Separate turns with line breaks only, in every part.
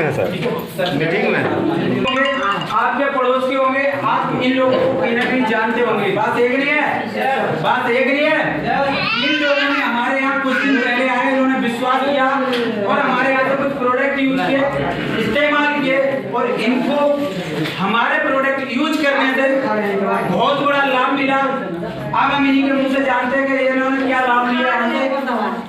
में है sir, meeting में है।
आपके पड़ोसी होंगे, आप इन लोगों को कहीं ना कहीं जानते होंगे। बात एक नहीं है, बात एक नहीं है। इन लोगों ने हमारे यहाँ कुछ दिन पहले आए, इन्होंने विश्वास किया और हमारे यहाँ से कुछ प्रोडक्ट यूज किए, इस्तेमाल किए, और इनको हमारे प्रोडक्ट यूज करने से बहुत बड़ा लाभ मिला। अब हम इन्हीं के मुंह से जानते हैं कि इन्होंने क्या लाभ लिया, हमने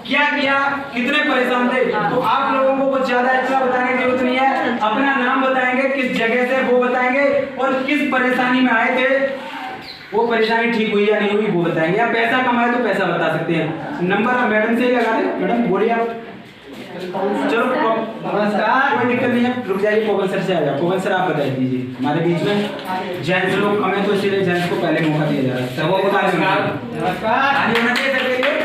क्या किया, कितने परेशान थे। तो आप लोगों को कुछ ज्यादा एक्स्ट्रा बताने की जरूरत नहीं है, अपना नाम बताएंगे, किस जगह से वो बताएंगे, और किस परेशानी में आए थे, वो परेशानी ठीक हुई या नहीं हुई वो बताएंगे। आप पैसा कमाए तो पैसा बता सकते हैं। नंबर आप मैडम से ही लगा दें। मैडम बोलिए आप। चलो नमस्कार, कोई दिक्कत नहीं है, रुक जाइए, पवन सर से आ जाओ। पवन सर आप बता दीजिए, हमारे बीच में जेंट्स लोग कम है तो इसलिए जेंट्स को पहले मौका दिया जा रहा है। सर वो बता दें। नमस्कार, आगे होना चाहिए सर के लिए।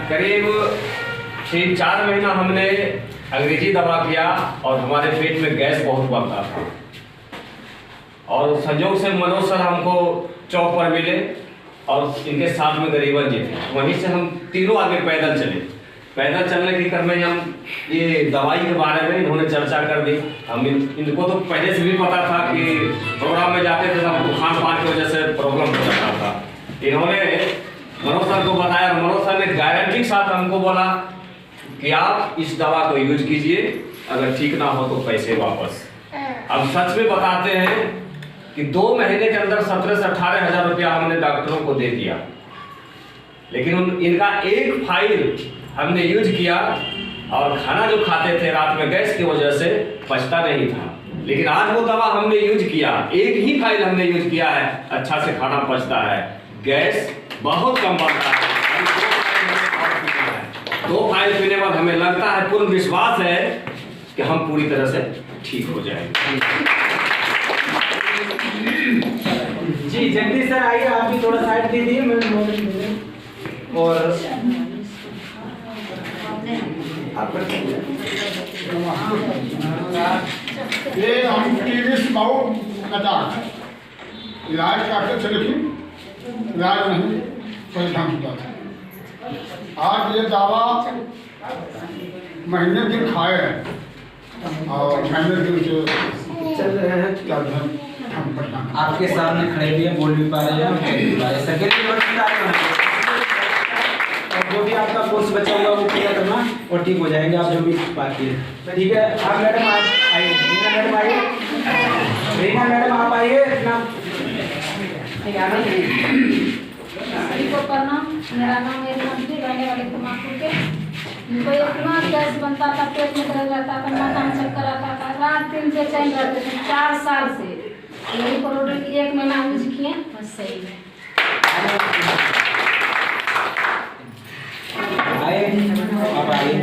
करीब 3-4 महीना हमने अंग्रेजी दवा किया और हमारे पेट में गैस बहुत बढ़ता था, और संयोग से मनोज सर हमको चौक पर मिले और इनके साथ में गरीबन जी थे। वहीं से हम तीनों आगे पैदल चले। पैदल चलने के क्रम में हम ये दवाई के बारे में इन्होंने चर्चा कर दी। हम इनको तो पहले से भी पता था कि प्रोग्राम में जाते थे तो हमको खान पान की वजह से प्रॉब्लम हो जाता था। इन्होंने मनोज सर को बताया, मनोज सर ने गारंटी के साथ हमको बोला कि आप इस दवा को यूज कीजिए, अगर ठीक ना हो तो पैसे वापस। अब सच में बताते हैं कि 2 महीने के अंदर 17 से 18 हज़ार रुपया हमने डॉक्टरों को दे दिया, लेकिन इनका एक फाइल हमने यूज किया और खाना जो खाते थे रात में गैस की वजह से पचता नहीं था। लेकिन आज वो दवा हमने यूज किया, एक ही फाइल हमने यूज किया है, अच्छा से खाना पचता है, गैस बहुत कम बढ़ता है। 2 फाइल पीने बाद हमें लगता है, पूर्ण विश्वास है कि हम पूरी तरह से ठीक हो जाएंगे।
जी जगदीश सर आइए, आप भी थोड़ा साइड दीजिए। और
ये हम टीवी से बहुत कटाक इलाज करते थे, लेकिन इलाज नहीं कोई ढंग होता था। आज ये दवा महीने दिन खाए और महीने दिन से
चल रहे हैं,
क्या हम परेशान।
आपके सामने खड़े भी हैं, बोल भी पा रहे हैं। और जो भी आपका कोर्स बचा हुआ वो पूरा करना और ठीक हो जाएंगे आप, जो भी बाकी है। ठीक है, आप मैडम आइए, रीना मैडम आइए, रीना मैडम आप आइए।
सभी को प्रणाम। मेरा नाम है मंत्री रहने वाले कुमारपुर के। इनको इतना गैस बनता था, पेट में दर्द रहता था, माथा में चक्कर आता था, रात दिन से चैन रहते थे। 4 साल से यही प्रोडक्ट 1 महीना यूज किए, बस सही है।
आप आइए।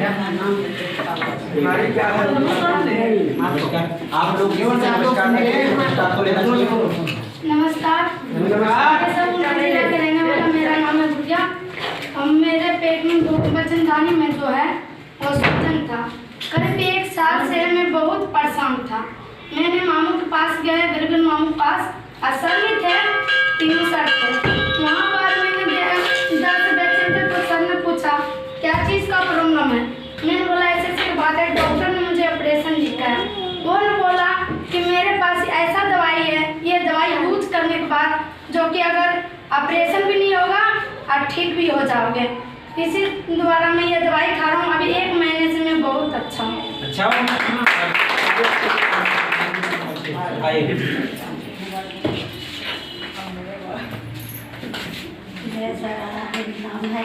आप लोग क्यों नमस्कार
नमस्कार। के रहने वाला मेरा नाम है गुड़िया। मेरे पेट में बचनदानी में जो है वो सूजन था। करीब 1 साल से मैं बहुत परेशान था। मैंने मामू के पास गए, गरीबन मामू के पास, असर में थे, 3 सर थे। वहाँ पर मैंने दर्द बैठे थे तो सर ने पूछा क्या चीज़ का प्रॉब्लम है। मैंने बोला ऐसे बात है, डॉक्टर ने मुझे ऑपरेशन लिखा है। उन्होंने बोला कि मेरे पास ऐसा दवाई है, ये दवाई यूज करने के बाद जो कि अगर ऑपरेशन भी नहीं होगा और ठीक भी हो जाओगे। इसी द्वारा मैं ये दवाई खा रहा हूँ। अभी 1 महीने से मैं बहुत अच्छा हूँ।
अच्छा आइए।
नाम है,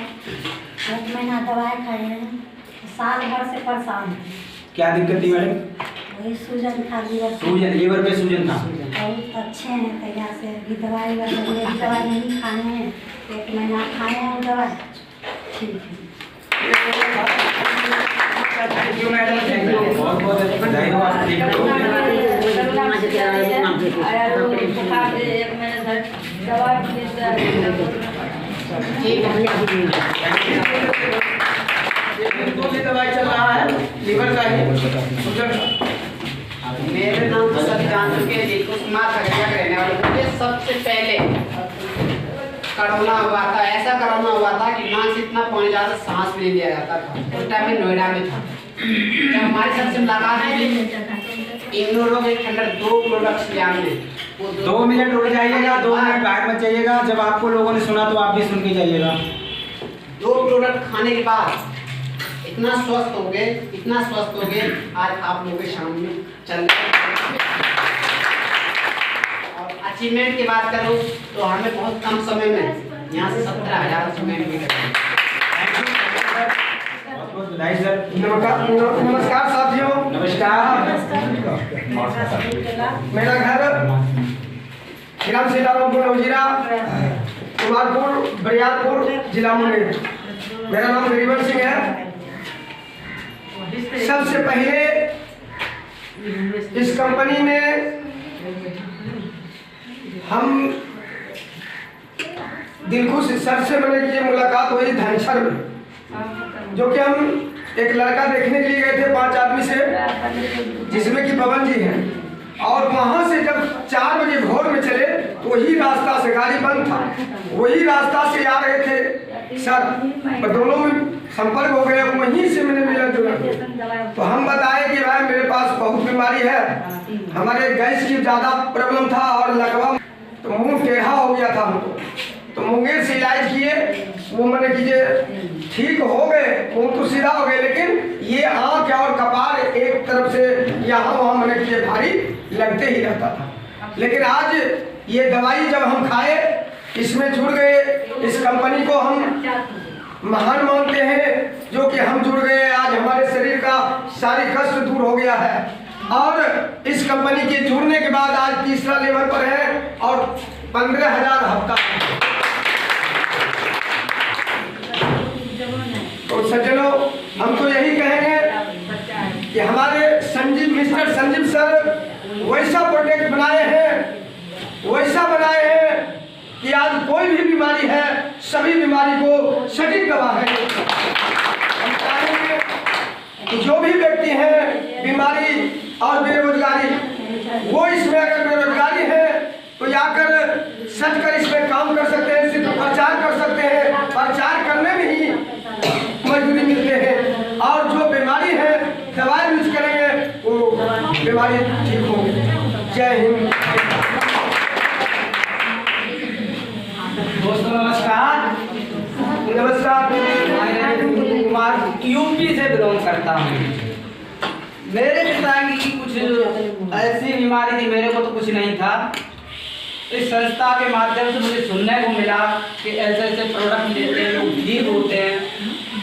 1 महीना दवाई खाए हैं, साल भर से परेशान है।
क्या दिक्कत थी मैडम?
वही सूजन था,
सूजन, लीवर पे सूजन था।
बहुत अच्छे हैं तैयार से। अभी दवाई नहीं खाए हैं, 1 महीना खाए हैं दवाई, ठीक है।
Thank you madam, thank you, बहुत बहुत धन्यवाद। दवाई चल रहा है लीवर का ही।
मेरे नाम तो सभी जान चुके हैं, जी कुमार खगड़िया के रहने वाले। मुझे सबसे पहले कोरोना हुआ था, ऐसा कोरोना हुआ था कि नाक से इतना पानी जा रहा था, सांस भी नहीं लिया जाता था। उस टाइम में नोएडा में था। जब हमारे साथ से मुलाकात हुई, इन लोगों के अंदर 2 प्रोडक्ट्स ले आए।
2 मिनट रुक जाइएगा, 2 मिनट बैठ मत जाइएगा। जब आपको लोगों ने सुना तो आप भी सुन के जाइएगा। 2
प्रोडक्ट खाने के बाद इतना स्वस्थ हो गए, आज आप लोगों के सामने चल रहे। और अचीवमेंट की बात करूं तो हमें बहुत कम समय में यहाँ से 17,000 समय मिल गए।
बहुत बधाई सर।
नमस्कार साथियों।
नमस्कार।
मेरा घर ग्राम सीतारामपुर नवजीरा, कुमारपुर, बरियारपुर, जिला मुंगेर। मेरा नाम गरीबन सिंह है। सबसे पहले इस कंपनी में हम दिलखुश सर से मैंने की मुलाकात हुई धनसर में, जो कि हम एक लड़का देखने के लिए गए थे 5 आदमी से, जिसमें कि पवन जी हैं। और वहां से जब 4 बजे भोर में चले तो वही रास्ता से, गाड़ी बंद था, वही रास्ता से आ रहे थे सर, दोनों में संपर्क हो गया, वहीं से मैंने मिला जुला। तो हम बताए कि भाई मेरे पास बहुत बीमारी है, हमारे गैस की ज़्यादा प्रॉब्लम था और लकवा, तो मुंह टेढ़ा हो गया था हमको। तो मुंगेर से इलाज किए, वो मैंने कीजिए ठीक हो गए, मुंह तो सीधा हो गए, लेकिन ये आँख और कपार एक तरफ से यहाँ वहाँ मैंने कीजिए भारी लगते ही रहता था। लेकिन आज ये दवाई जब हम खाए, इसमें जुड़ गए, इस कंपनी को हम महान मानते हैं, जो कि हम जुड़ गए। आज हमारे शरीर का सारी कष्ट दूर हो गया है और इस कंपनी के जुड़ने के बाद आज 3रा लेवल पर है और 15,000 हफ्ता। तो सज्जनों, हम तो यही कहेंगे कि हमारे मिस्टर संजीव सर वैसा प्रोडक्ट बनाए हैं कि आज कोई भी बीमारी है, सभी बीमारी को सटीक दवा है। हम चाहेंगे कि जो भी व्यक्ति है बीमारी और बेरोजगारी, वो इसमें अगर बेरोजगारी है तो जाकर सच कर इसमें काम कर सकते हैं, सिर्फ प्रचार कर सकते हैं, प्रचार करने में ही मजदूरी मिलते हैं। और जो बीमारी है दवाई यूज करेंगे वो बीमारी ठीक होगी। जय हिंद।
दोस्तों नमस्कार। कुमार यूपी से बिलोंग करता हूँ। मेरे पिताजी की कुछ ऐसी बीमारी थी, मेरे को तो कुछ नहीं था। इस संस्था के माध्यम से मुझे सुनने को मिला कि ऐसे ऐसे प्रोडक्ट लेते हैं लोग ठीक होते हैं।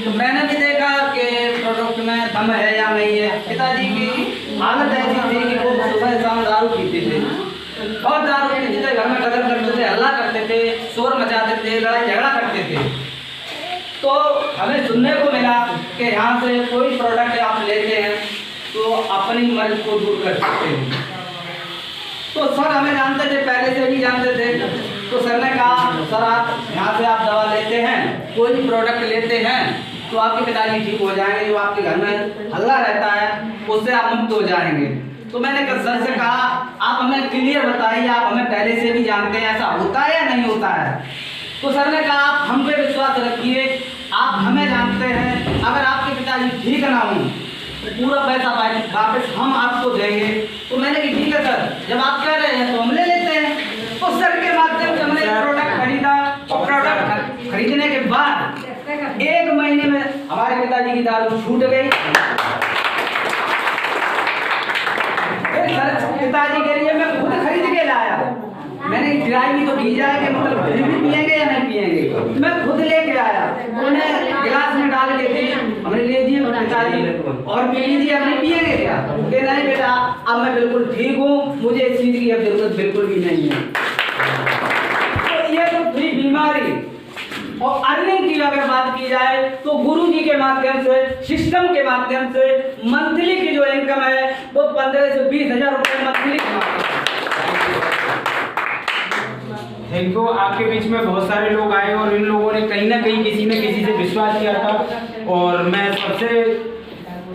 तो मैंने भी देखा कि प्रोडक्ट में दम है या नहीं है। पिताजी की हालत ऐसी थी कि वो सुबह शाम दारू पीते थे, बहुत दारू पीते थे, घर में कदर करते थे, हल्ला करते थे, शोर मचाते थे, लड़ाई झगड़ा करते थे। तो हमें सुनने को मिला कि यहाँ से कोई प्रोडक्ट आप लेते हैं तो अपनी मर्ज को दूर कर सकते हैं। तो सर हमें जानते थे, पहले से भी जानते थे। तो सर ने कहा सर आप यहाँ से आप दवा लेते हैं, कोई भी प्रोडक्ट लेते हैं तो आपके पिताजी ठीक हो जाएंगे, जो आपके घर में हल्ला रहता है उससे आप मुक्त हो जाएंगे। तो मैंने सर से कहा आप हमें क्लियर बताइए, आप हमें पहले से भी जानते हैं ऐसा होता है या नहीं होता है। तो सर ने कहा आप हम पे विश्वास रखिए, आप हमें जानते हैं, अगर आपके पिताजी ठीक ना हों तो पूरा पैसा वापस हम आपको देंगे। तो मैंने कहा ठीक है सर, जब आप कह रहे हैं तो हम ले लेते हैं। तो सर के माध्यम से हमने प्रोडक्ट खरीदा और प्रोडक्ट खरीदने के बाद 1 महीने में हमारे पिताजी की दारू छूट गई। सर पिताजी के लिए मैं खुद खरीद के लाया, मैंने ट्राई भी तो की जाए कि मतलब फिर भी पिएंगे या नहीं पिएंगे। मैं खुद लेके आया, उन्हें गिलास में डाल के दी, हमने ले दी पिताजी और पी लीजिए, अपने पिएंगे क्या? कि नहीं बेटा अब मैं बिल्कुल ठीक हूँ, मुझे इस चीज़ की अब जरूरत बिल्कुल भी नहीं है। तो ये तो थी बीमारी। और अर्निंग की अगर बात की जाए तो गुरु जी के माध्यम से, सिस्टम के माध्यम से मंथली की जो इनकम है वो 15 से 20 हज़ार रुपये मंथली थैंक यू। आपके बीच में बहुत सारे लोग आए और इन लोगों ने कहीं ना कहीं किसी न किसी से विश्वास किया था। और मैं सबसे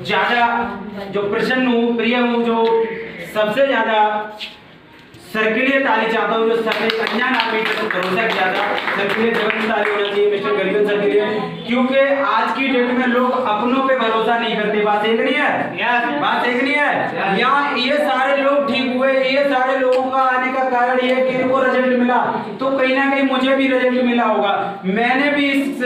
ज़्यादा जो प्रसन्न हूँ, प्रिय हूँ, जो सबसे ज़्यादा सर के लिए ताली चाहता हूँ, जो सर ने अनजान आदमी पर भरोसा किया था, सर के लिए जबरदस्त ताली होना चाहिए मिस्टर गरीबन सर के लिए, क्योंकि आज की डेट में लोग अपनों पे भरोसा नहीं करते। बात एक नहीं है, बात एक नहीं है। यहाँ ये सारे लोग ठीक हुए, ये सारे लोगों का आने का कारण ये कि इनको रिजल्ट मिला, तो कहीं ना कहीं मुझे भी रिजल्ट मिला होगा। मैंने भी इस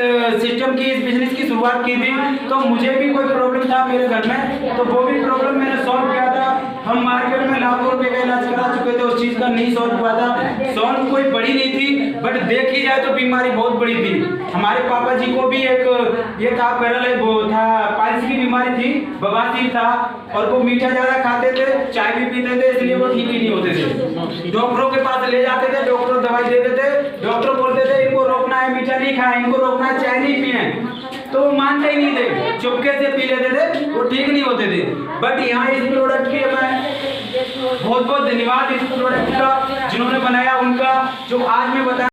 सिस्टम की, इस बिजनेस की शुरुआत की थी, तो मुझे भी कोई प्रॉब्लम था मेरे घर में, तो वो भी प्रॉब्लम मैंने सॉल्व किया था। हम मार्केट में लाखों रुपए का इलाज करा चुके थे, उस चीज का नहीं सॉल्व हुआ था। सॉल्व कोई बड़ी नहीं थी, बट देखी जाए तो बीमारी बहुत बड़ी थी। हमारे पापा जी को भी एक ये था, पैरालाइज वो था, पाइल्स की बीमारी थी, बवासीर था, और वो मीठा ज्यादा खाते थे, चाय भी पीते थे, इसलिए वो ठीक ही नहीं होते थे। डॉक्टरों के पास ले जाते थे, डॉक्टर दवाई देते थे, डॉक्टर बोलते थे इनको रोकना है, मीठा नहीं खाए, इनको रोकना है, चाय नहीं पिए, तो वो मानते ही नहीं थे, चुपके से पी लेते थे, वो ठीक नहीं होते थे। बट यहाँ इस प्रोडक्ट के मैं बहुत बहुत धन्यवाद इस प्रोडक्ट का जिन्होंने बनाया, उनका, जो आज मैं बता